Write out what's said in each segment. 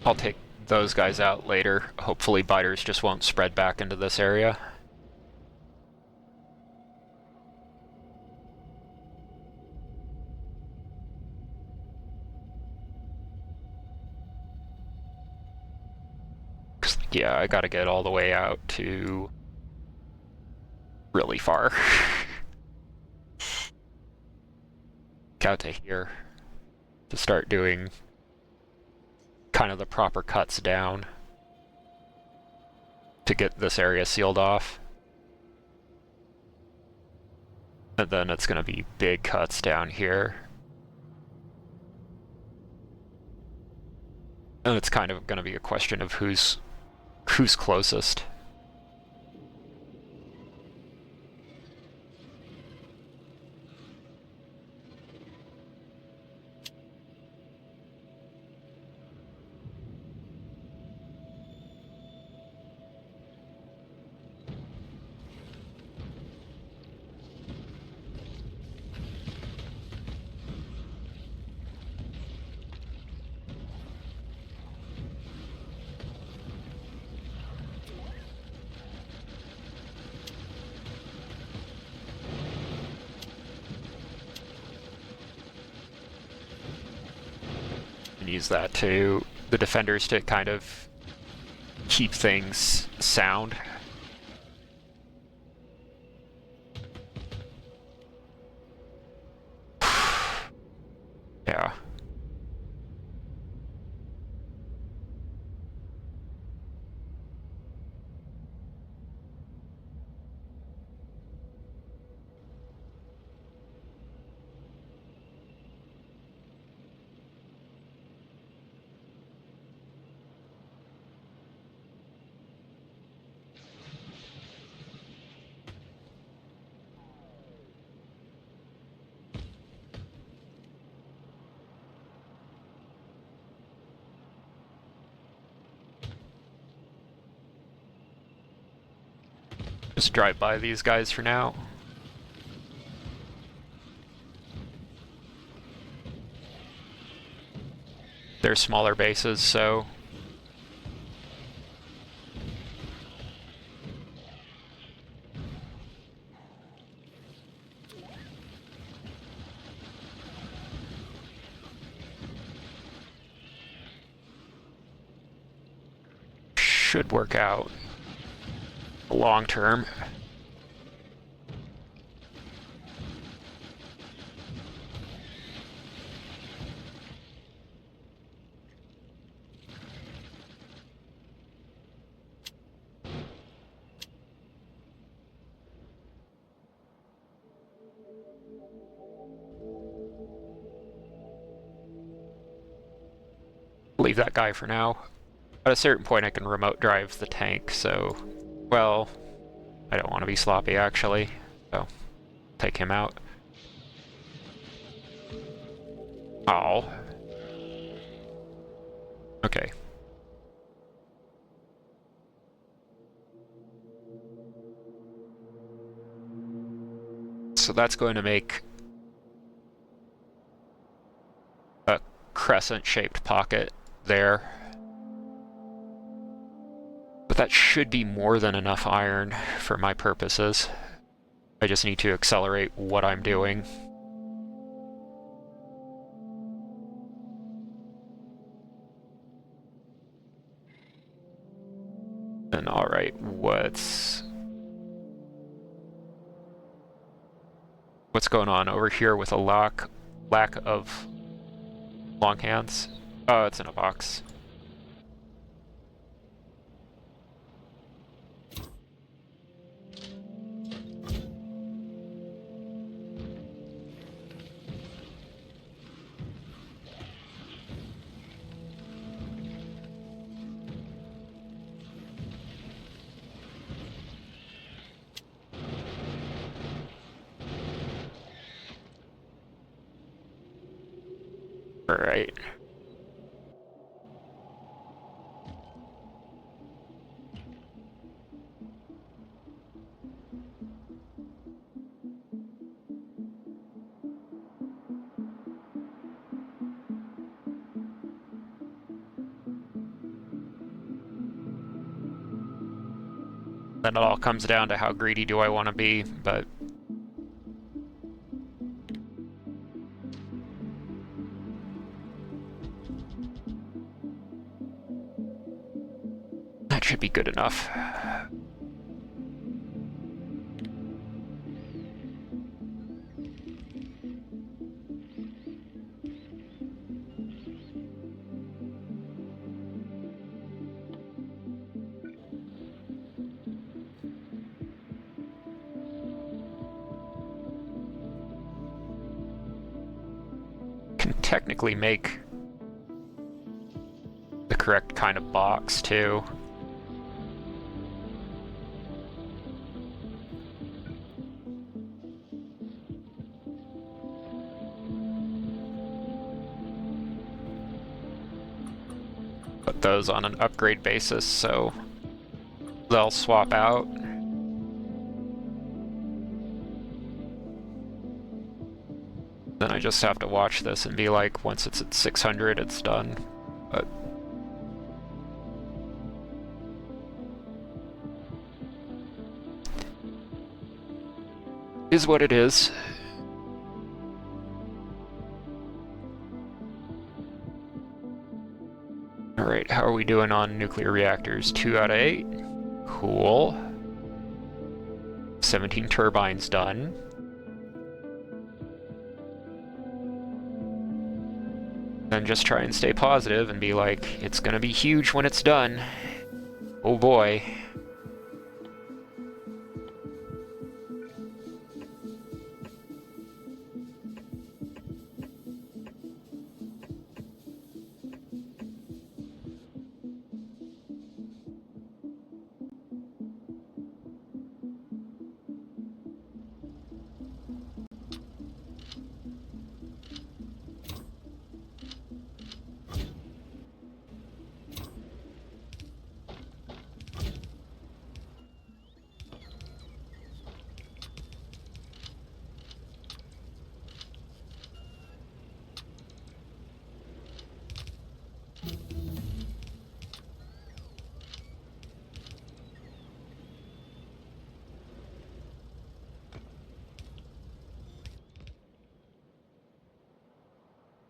I'll take those guys out later. Hopefully biters just won't spread back into this area. Yeah, I gotta get all the way out to really far. Out to here to start doing kind of the proper cuts down to get this area sealed off. And then it's gonna be big cuts down here. And it's kind of gonna be a question of who's closest. And use that to the defenders to kind of keep things sound. Yeah. Just drive by these guys for now. They're smaller bases, so should work out long term. Leave that guy for now. At a certain point I can remote drive the tank, so, well, I don't want to be sloppy actually, so take him out. Oh. Okay. So that's going to make a crescent-shaped pocket there. But that should be more than enough iron for my purposes. I just need to accelerate what I'm doing. And alright, what's going on over here with a lack of long hands? Oh, it's in a box. Alright. Then it all comes down to how greedy do I want to be, but that should be good enough. Can technically make the correct kind of box too. Put those on an upgrade basis so they'll swap out. Then I just have to watch this and be like, once it's at 600, it's done. But is what it is. Alright, how are we doing on nuclear reactors? 2 out of 8. Cool. 17 turbines done. Then just try and stay positive and be like, it's gonna be huge when it's done. Oh boy.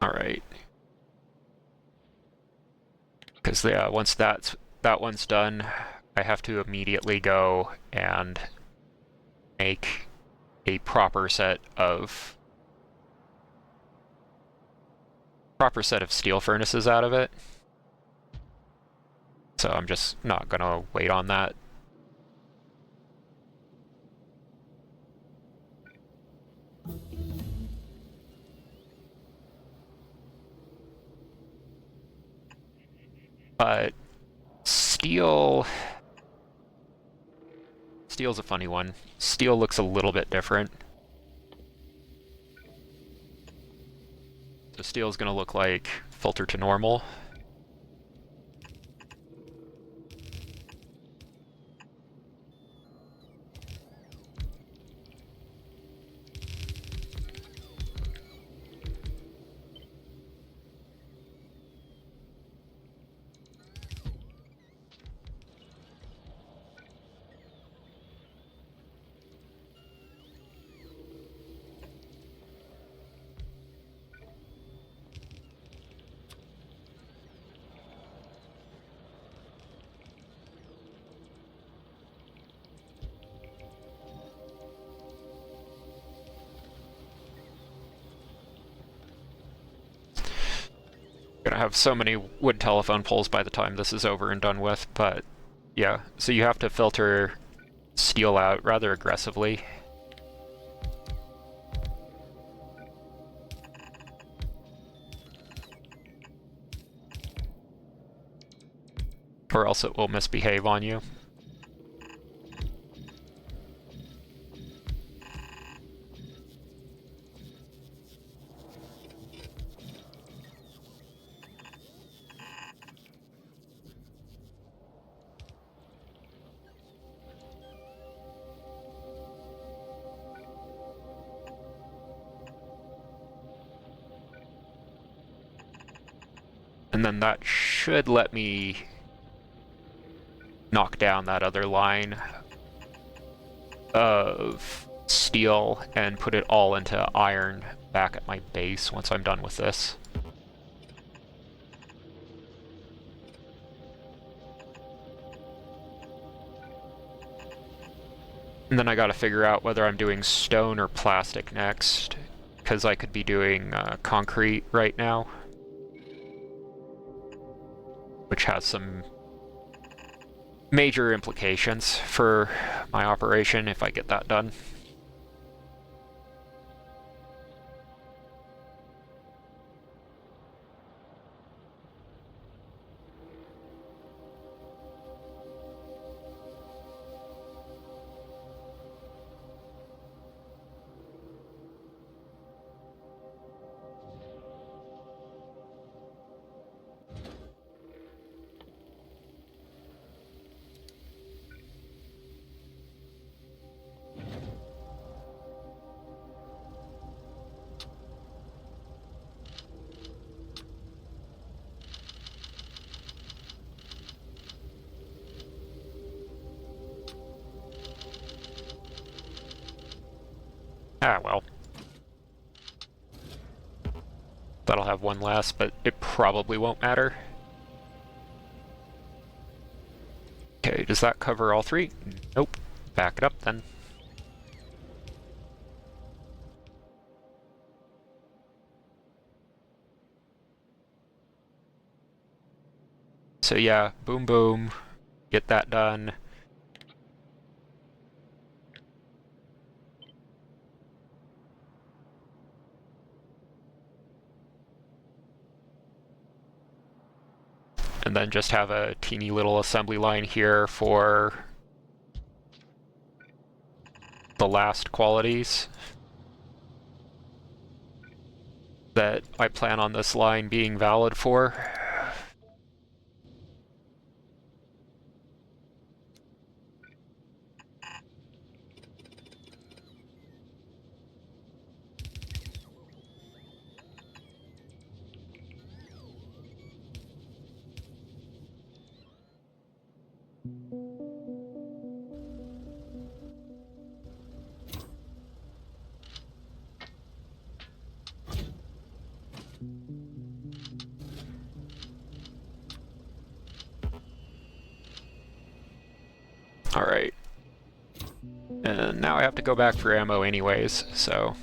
Alright. Because yeah, once that one's done, I have to immediately go and make a proper set of steel furnaces out of it. So I'm just not gonna wait on that. But steel's a funny one. Steel looks a little bit different. So steel's gonna look like filter to normal. Gonna have so many wood telephone poles by the time this is over and done with, but yeah, so you have to filter steel out rather aggressively. Or else it will misbehave on you. And then that should let me knock down that other line of steel and put it all into iron back at my base once I'm done with this. And then I gotta figure out whether I'm doing stone or plastic next, because I could be doing concrete right now, which has some major implications for my operation if I get that done. Ah, well. That'll have one less, but it probably won't matter. Okay, does that cover all three? Nope. Back it up then. So yeah, boom boom, get that done. And then just have a teeny little assembly line here for the last qualities that I plan on this line being valid for. Alright. And now I have to go back for ammo anyways, so...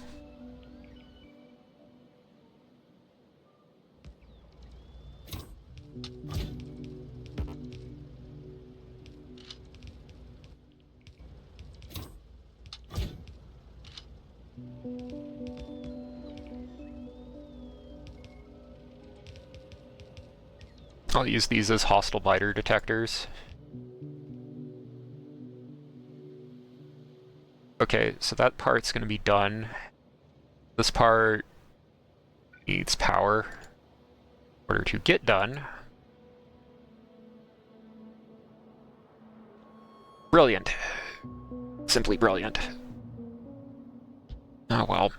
I'll use these as hostile biter detectors. Okay, so that part's gonna be done. This part needs power in order to get done. Brilliant. Simply brilliant. Oh well.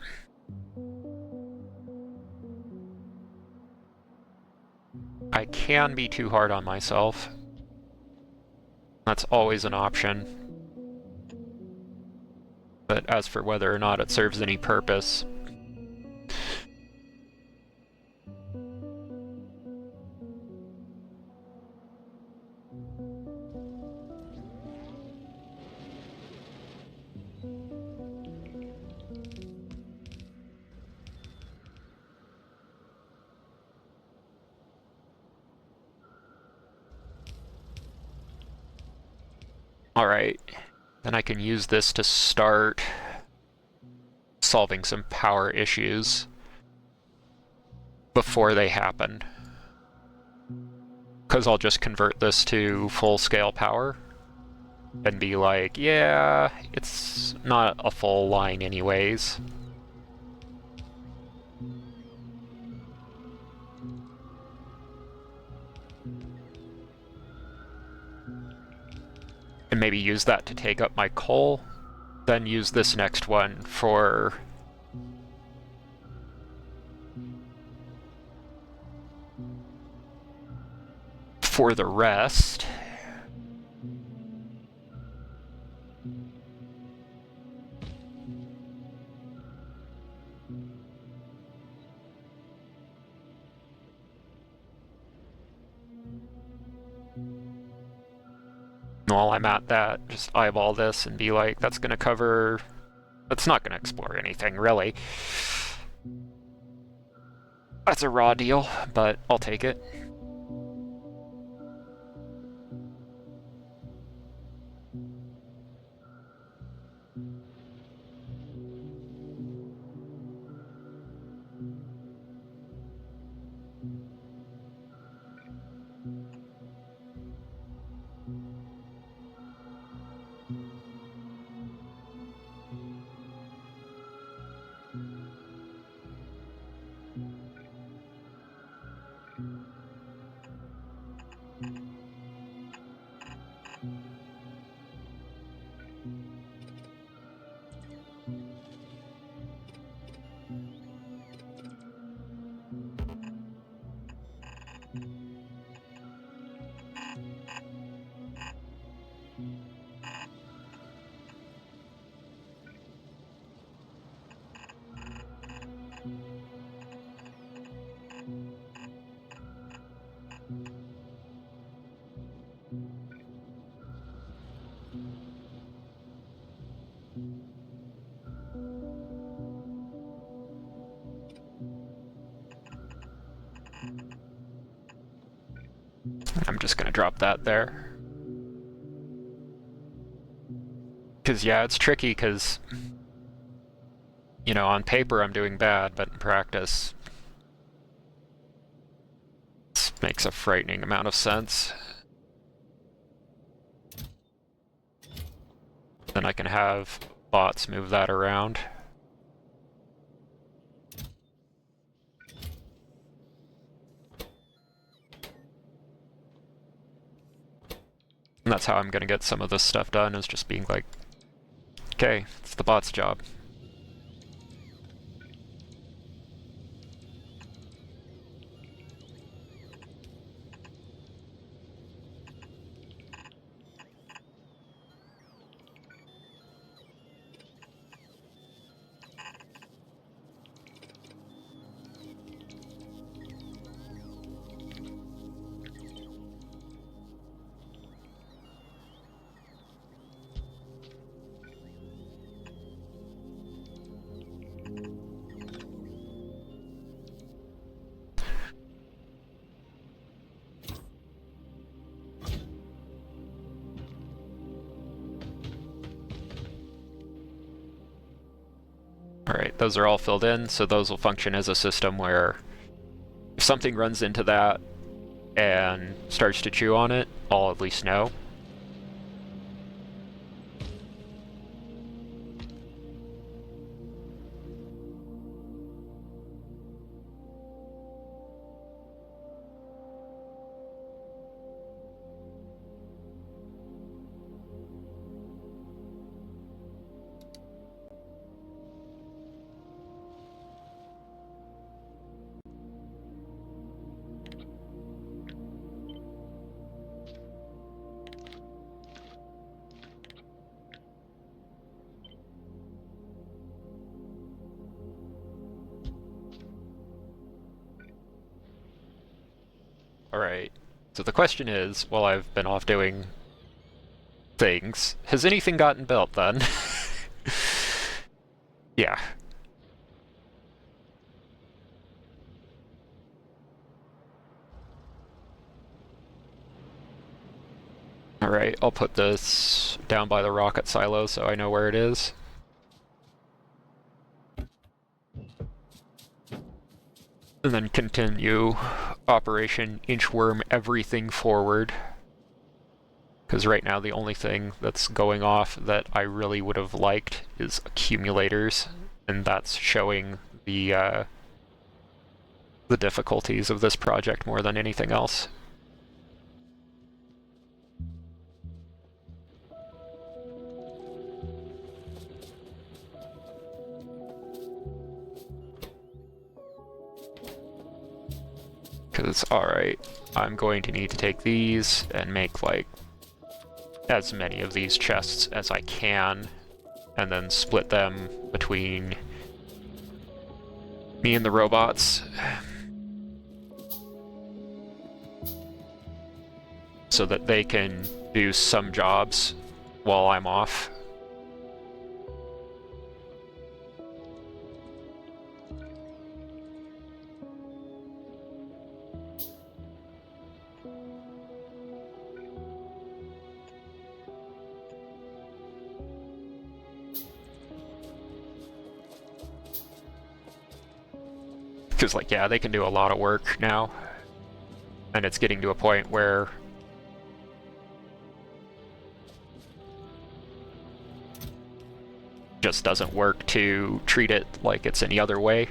I can be too hard on myself. That's always an option. But as for whether or not it serves any purpose... Alright, then I can use this to start solving some power issues before they happen. Because I'll just convert this to full-scale power and be like, yeah, it's not a full line anyways. And maybe use that to take up my coal, then use this next one for the rest. while I'm at that, just eyeball this and be like, that's gonna cover... That's not gonna explore anything, really. That's a raw deal, but I'll take it. I'm just gonna drop that there. Because, yeah, it's tricky because, you know, on paper I'm doing bad, but in practice this makes a frightening amount of sense. Then I can have bots move that around. And that's how I'm gonna get some of this stuff done, is just being like, okay, it's the bot's job. Alright, those are all filled in, so those will function as a system where if something runs into that and starts to chew on it, I'll at least know. Alright, so the question is, while I've been off doing things, has anything gotten built then? Yeah. Alright, I'll put this down by the rocket silo so I know where it is. And then continue Operation Inchworm everything forward. Because right now the only thing that's going off that I really would have liked is accumulators, and that's showing the difficulties of this project more than anything else. Because, alright, I'm going to need to take these and make, like, as many of these chests as I can, and then split them between me and the robots. So that they can do some jobs while I'm off. Because, like, yeah, they can do a lot of work now. And it's getting to a point where it just doesn't work to treat it like it's any other way.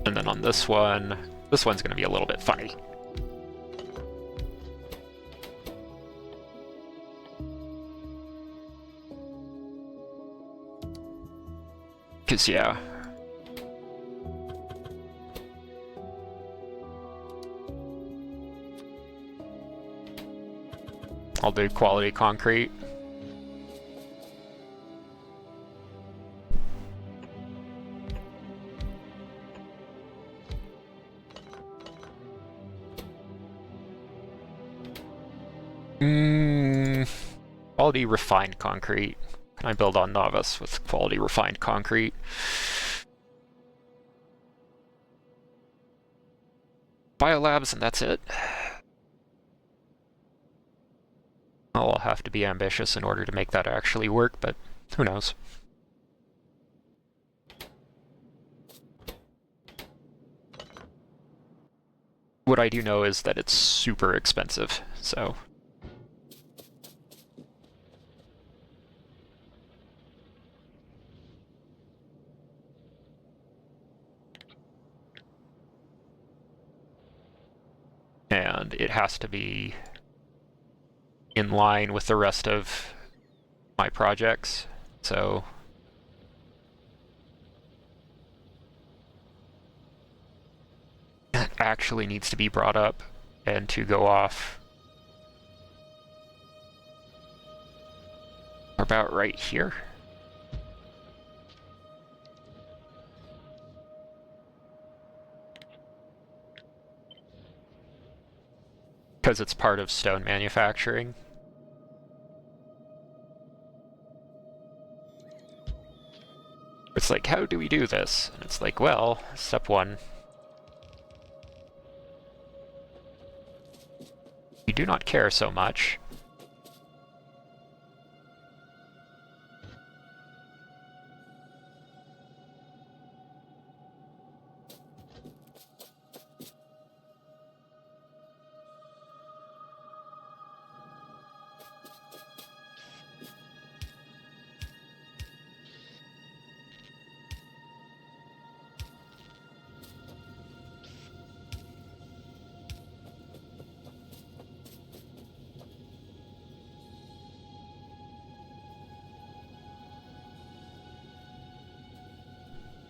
And then on this one's going to be a little bit funny. Because, yeah. I'll do quality concrete. Quality refined concrete. Can I build on Novice with quality refined concrete? Biolabs, and that's it. I'll have to be ambitious in order to make that actually work, but who knows? What I do know is that it's super expensive, so... And it has to be in line with the rest of my projects, so... It actually needs to be brought up and to go off about right here. Because it's part of stone manufacturing. It's like, how do we do this? And it's like, well, step one. You do not care so much.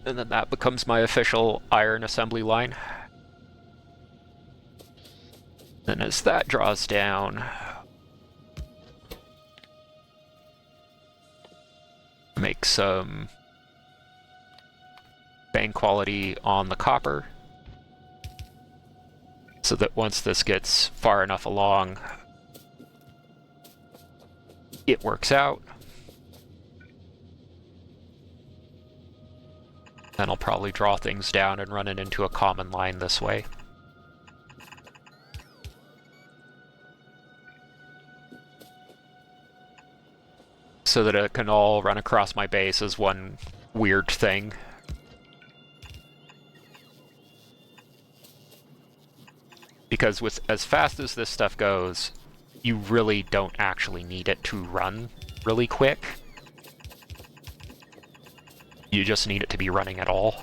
And then that becomes my official iron assembly line. And as that draws down, make some bang quality on the copper, so that once this gets far enough along, it works out. Then I'll probably draw things down and run it into a common line this way. So that it can all run across my base as one weird thing. Because with as fast as this stuff goes, you really don't actually need it to run really quick. You just need it to be running at all.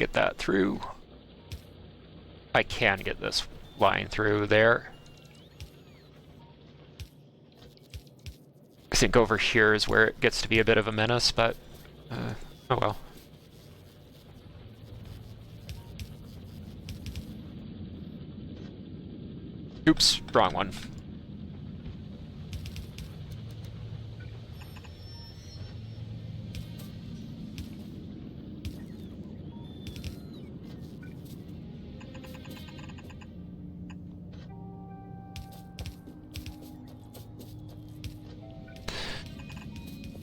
get that through. I can get this line through there. I think over here is where it gets to be a bit of a menace, but oh well. Oops, wrong one.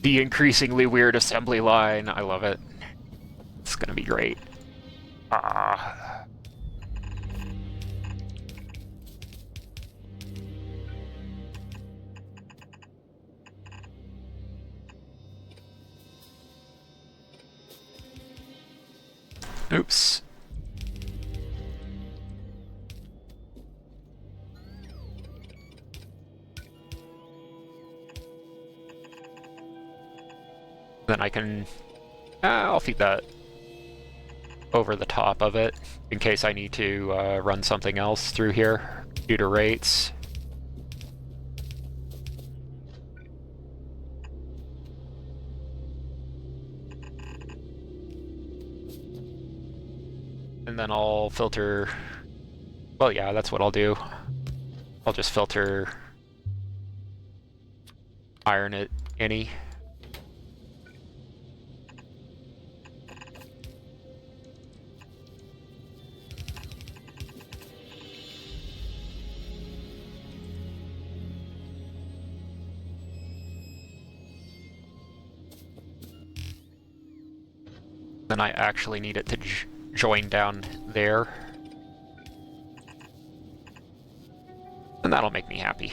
The increasingly weird assembly line, I love it. It's gonna be great. Ah. Oops. Then I can... I'll feed that over the top of it, in case I need to run something else through here due to rates. And then I'll filter... Well, yeah, that's what I'll do. I'll just filter... iron it any. Then I actually need it to join down there. And that'll make me happy.